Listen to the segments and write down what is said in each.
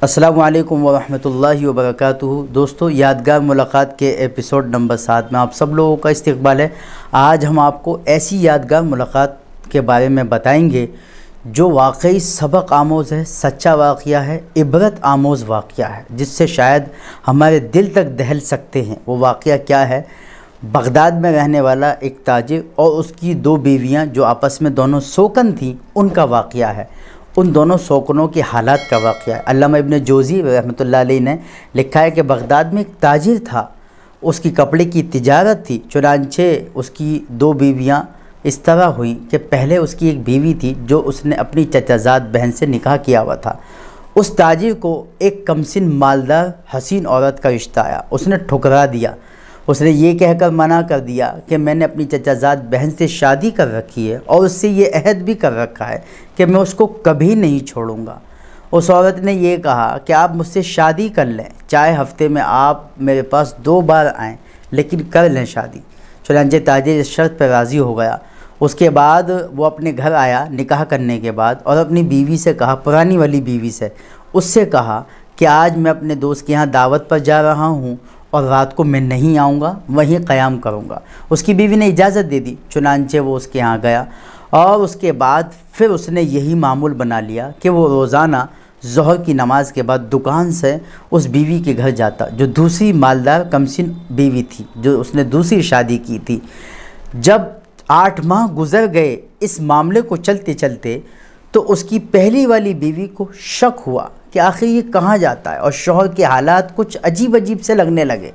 السلام علیکم ورحمۃ اللہ وبرکاتہ۔ دوستو، یادگار ملاقات کے ایپیسوڈ نمبر 7 میں آپ سب لوگوں کا استقبال ہے۔ آج ہم آپ کو ایسی یادگار ملاقات کے بارے میں بتائیں گے جو واقعی سبق آموز ہے، سچا واقعہ ہے، عبرت آموز واقعہ ہے، جس سے شاید ہمارے دل تک دہل سکتے ہیں۔ وہ واقعہ کیا ہے؟ بغداد میں رہنے والا ایک تاجر اور اس کی 2 بیویاں جو آپس میں دونوں سوکن تھیں، ان کا واقعہ ہے۔ ان دونوں سوکنوں کے حالات کا واقعہ ہے۔ علامہ ابن جوزی رحمۃ اللہ علیہ نے لکھا ہے کہ بغداد میں ایک تاجر تھا، اس کی کپڑے کی تجارت تھی۔ چنانچہ اس کی 2 بیویاں اس طرح ہوئیں کہ پہلے اس کی ایک بیوی تھی جو اس نے اپنی چچا زاد بہن سے نکاح کیا ہوا تھا۔ اس تاجر کو ایک کمسن مالدار حسین عورت کا رشتہ آیا، اس نے ٹھکرا دیا۔ اس نے یہ کہہ کر منع کر دیا کہ میں نے اپنی چچا زاد بہن سے شادی کر رکھی ہے اور اس سے یہ عہد بھی کر رکھا ہے کہ میں اس کو کبھی نہیں چھوڑوں گا۔ اس عورت نے یہ کہا کہ آپ مجھ سے شادی کر لیں، چاہے ہفتے میں آپ میرے پاس 2 بار آئیں، لیکن کر لیں شادی۔ چنانچہ تاجر اس شرط پہ راضی ہو گیا۔ اس کے بعد وہ اپنے گھر آیا نکاح کرنے کے بعد، اور اپنی بیوی سے کہا، پرانی والی بیوی سے، اس سے کہا کہ آج میں اپنے دوست کے یہاں دعوت پر جا رہا ہوں اور رات کو میں نہیں آؤں گا، وہیں قیام کروں گا۔ اس کی بیوی نے اجازت دے دی۔ چنانچہ وہ اس کے یہاں گیا، اور اس کے بعد پھر اس نے یہی معمول بنا لیا کہ وہ روزانہ ظہر کی نماز کے بعد دکان سے اس بیوی کے گھر جاتا جو دوسری مالدار کمسن بیوی تھی، جو اس نے دوسری شادی کی تھی۔ جب 8 ماہ گزر گئے اس معاملے کو چلتے چلتے، تو اس کی پہلی والی بیوی کو شک ہوا کہ آخر یہ کہاں جاتا ہے، اور شوہر کے حالات کچھ عجیب عجیب سے لگنے لگے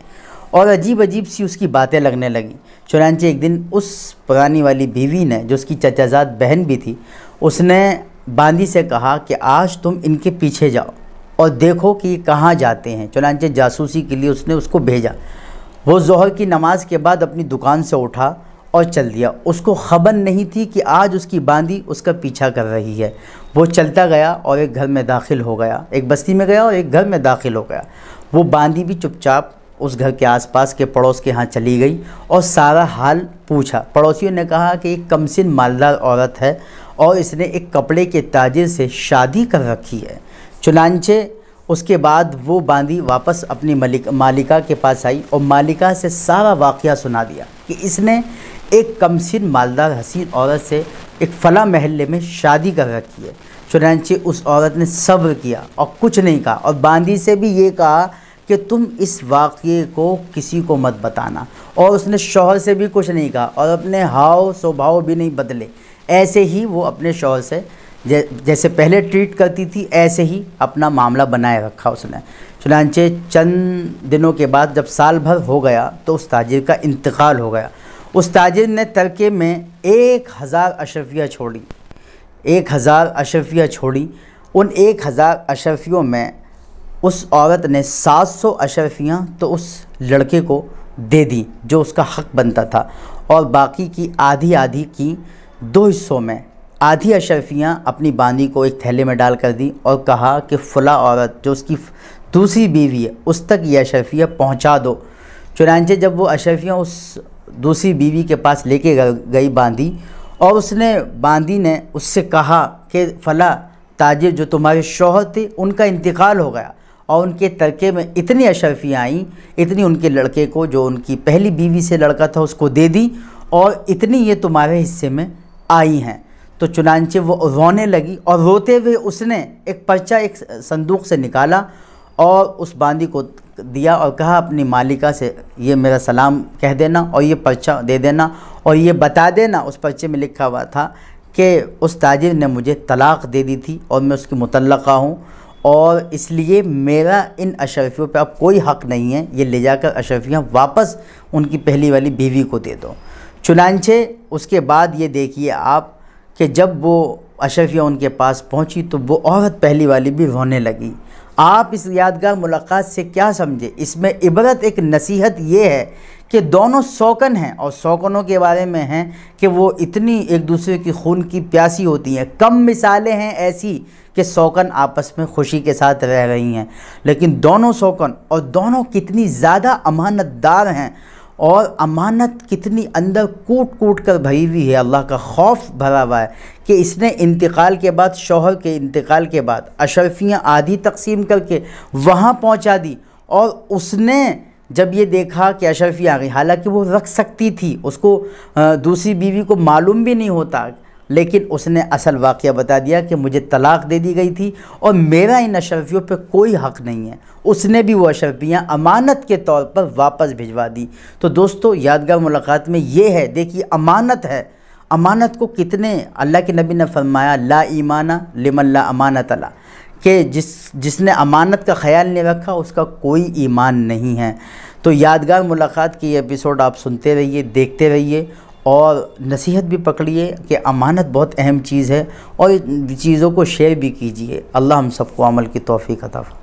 اور عجیب عجیب سی اس کی باتیں لگنے لگیں۔ چنانچہ ایک دن اس پرانی والی بیوی نے، جو اس کی چچا زاد بہن بھی تھی، اس نے باندی سے کہا کہ آج تم ان کے پیچھے جاؤ اور دیکھو کہ یہ کہاں جاتے ہیں۔ چنانچہ جاسوسی کے لیے اس نے اس کو بھیجا۔ وہ ظہر کی نماز کے بعد اپنی دکان سے اٹھا اور چل دیا۔ اس کو خبر نہیں تھی کہ آج اس کی باندی اس کا پیچھا کر رہی ہے۔ وہ چلتا گیا اور ایک گھر میں داخل ہو گیا، ایک بستی میں گیا اور ایک گھر میں داخل ہو گیا۔ وہ باندی بھی چپ چاپ اس گھر کے آس پاس کے پڑوس کے ہاں چلی گئی اور سارا حال پوچھا۔ پڑوسیوں نے کہا کہ ایک کمسن مالدار عورت ہے اور اس نے ایک کپڑے کے تاجر سے شادی کر رکھی ہے۔ چنانچہ اس کے بعد وہ باندی واپس اپنی مالکہ کے پاس آئی اور مالکہ سے سارا واقعہ سنا دیا کہ اس نے ایک کمسن مالدار حسین عورت سے ایک فلاں محلے میں شادی کر رکھی ہے۔ چنانچہ اس عورت نے صبر کیا اور کچھ نہیں کہا، اور باندی سے بھی یہ کہا کہ تم اس واقعے کو کسی کو مت بتانا، اور اس نے شوہر سے بھی کچھ نہیں کہا اور اپنے ہاؤ سوبھاؤ بھی نہیں بدلے۔ ایسے ہی وہ اپنے شوہر سے جیسے پہلے ٹریٹ کرتی تھی، ایسے ہی اپنا معاملہ بنائے رکھا اس نے۔ چنانچہ چند دنوں کے بعد جب سال بھر ہو گیا تو اس تاجر کا انتقال ہو گیا۔ اس تاجر نے ترکے میں 1000 اشرفیہ چھوڑی، 1000 اشرفیہ چھوڑی۔ ان 1000 اشرفیوں میں اس عورت نے 700 اشرفیاں تو اس لڑکے کو دے دی جو اس کا حق بنتا تھا، اور باقی کی آدھی آدھی کی 2 حصوں میں آدھی اشرفیاں اپنی باندی کو ایک تھیلے میں ڈال کر دی، اور کہا کہ فلاں عورت جو اس کی دوسری بیوی ہے اس تک یہ اشرفیہ پہنچا دو۔ چنانچہ جب وہ اشرفیاں اس دوسری بیوی کے پاس لے کے گئی باندی، اور باندی نے اس سے کہا کہ فلاں تاجر جو تمہارے شوہر تھے ان کا انتقال ہو گیا، اور ان کے ترکے میں اتنی اشرفیاں آئیں، اتنی ان کے لڑکے کو جو ان کی پہلی بیوی سے لڑکا تھا اس کو دے دی، اور اتنی یہ تمہارے حصے میں آئی ہیں۔ تو چنانچہ وہ رونے لگی، اور روتے ہوئے اس نے ایک پرچہ ایک صندوق سے نکالا اور اس باندی کو دیا، اور کہا اپنی مالکہ سے یہ میرا سلام کہہ دینا اور یہ پرچہ دے دینا، اور یہ بتا دینا، اس پرچے میں لکھا ہوا تھا کہ اس تاجر نے مجھے طلاق دے دی تھی اور میں اس کی مطلقہ ہوں، اور اس لیے میرا ان اشرفیوں پہ اب کوئی حق نہیں ہے، یہ لے جا کر اشرفیاں واپس ان کی پہلی والی بیوی کو دے دو۔ چنانچہ اس کے بعد یہ دیکھیے آپ کہ جب وہ اشرفیاں ان کے پاس پہنچی تو وہ عورت پہلی والی بھی رونے لگی۔ آپ اس یادگار ملاقات سے کیا سمجھے؟ اس میں عبرت ایک نصیحت یہ ہے کہ دونوں سوکن ہیں، اور سوکنوں کے بارے میں ہیں کہ وہ اتنی ایک دوسرے کی خون کی پیاسی ہوتی ہیں۔ کم مثالیں ہیں ایسی کہ سوکن آپس میں خوشی کے ساتھ رہ رہی ہیں، لیکن دونوں سوکن اور دونوں کتنی زیادہ امانت دار ہیں، اور امانت کتنی اندر کوٹ کوٹ کر بھری ہوئی ہے، اللہ کا خوف بھرا ہوا ہے کہ اس نے انتقال کے بعد، شوہر کے انتقال کے بعد اشرفیاں آدھی تقسیم کر کے وہاں پہنچا دی، اور اس نے جب یہ دیکھا کہ اشرفی آ گئی، حالانکہ وہ رکھ سکتی تھی، اس کو دوسری بیوی کو معلوم بھی نہیں ہوتا، لیکن اس نے اصل واقعہ بتا دیا کہ مجھے طلاق دے دی گئی تھی اور میرا ان اشرفیوں پہ کوئی حق نہیں ہے۔ اس نے بھی وہ اشرفیاں امانت کے طور پر واپس بھجوا دی۔ تو دوستو، یادگار ملاقات میں یہ ہے، دیکھیے امانت ہے، امانت کو کتنے اللہ کے نبی نے فرمایا لا ایمان لمن لا امانت لا، کہ جس نے امانت کا خیال نہیں رکھا اس کا کوئی ایمان نہیں ہے۔ تو یادگار ملاقات کی یہ ایپیسوڈ آپ سنتے رہیے، دیکھتے رہیے، اور نصیحت بھی پکڑیے کہ امانت بہت اہم چیز ہے، اور چیزوں کو شیئر بھی کیجیے۔ اللہ ہم سب کو عمل کی توفیق عطا فرمائے۔